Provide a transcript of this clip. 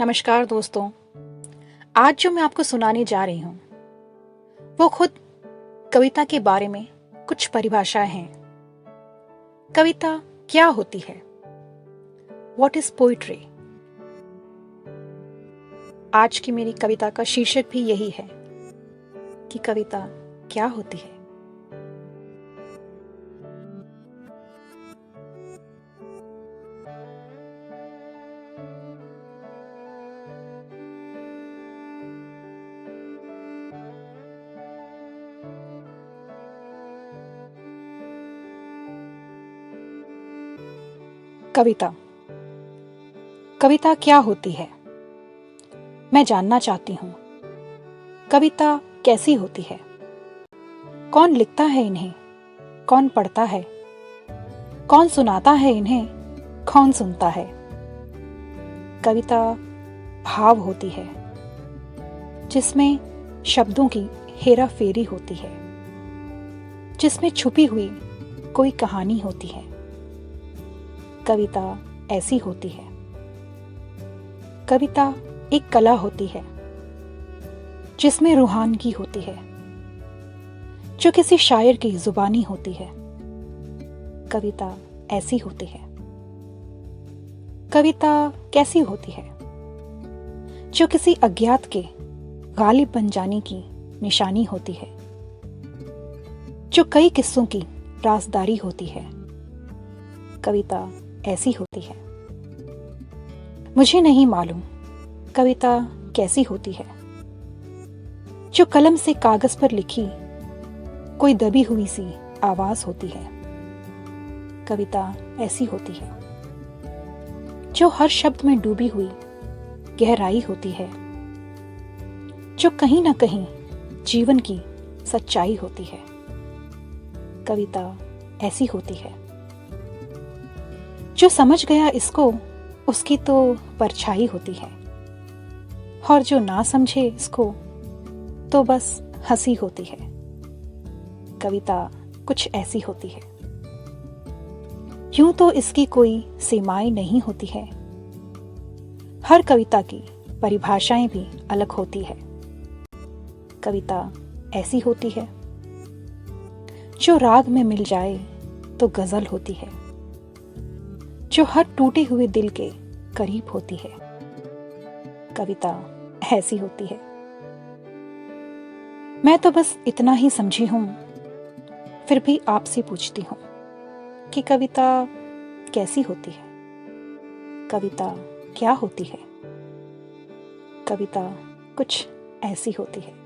नमस्कार दोस्तों। आज जो मैं आपको सुनाने जा रही हूं वो खुद कविता के बारे में कुछ परिभाषाएं हैं। कविता क्या होती है? What is poetry? आज की मेरी कविता का शीर्षक भी यही है कि कविता क्या होती है। कविता क्या होती है? मैं जानना चाहती हूं। कविता कैसी होती है? कौन लिखता है इन्हें? कौन पढ़ता है? कौन सुनाता है इन्हें? कौन सुनता है? कविता भाव होती है जिसमें शब्दों की हेरा फेरी होती है, जिसमें छुपी हुई कोई कहानी होती है। कविता ऐसी होती है। कविता एक कला होती है जिसमें रूहानगी होती है, जो किसी शायर की जुबानी होती है। कविता ऐसी होती है। कविता कैसी होती है? जो किसी अज्ञात के गालिब बन जाने की निशानी होती है, जो कई किस्सों की राजदारी होती है। कविता ऐसी होती है। मुझे नहीं मालूम कविता कैसी होती है, जो कलम से कागज पर लिखी कोई दबी हुई सी आवाज होती है। कविता ऐसी होती है। जो हर शब्द में डूबी हुई गहराई होती है, जो कहीं ना कहीं जीवन की सच्चाई होती है। कविता ऐसी होती है। जो समझ गया इसको, उसकी तो परछाई होती है, और जो ना समझे इसको तो बस हंसी होती है। कविता कुछ ऐसी होती है। यूं तो इसकी कोई सीमाएं नहीं होती है। हर कविता की परिभाषाएं भी अलग होती है। कविता ऐसी होती है। जो राग में मिल जाए तो गजल होती है, जो हर टूटे हुए दिल के करीब होती है। कविता ऐसी होती है। मैं तो बस इतना ही समझी हूं, फिर भी आपसे पूछती हूं कि कविता कैसी होती है? कविता क्या होती है? कविता कुछ ऐसी होती है।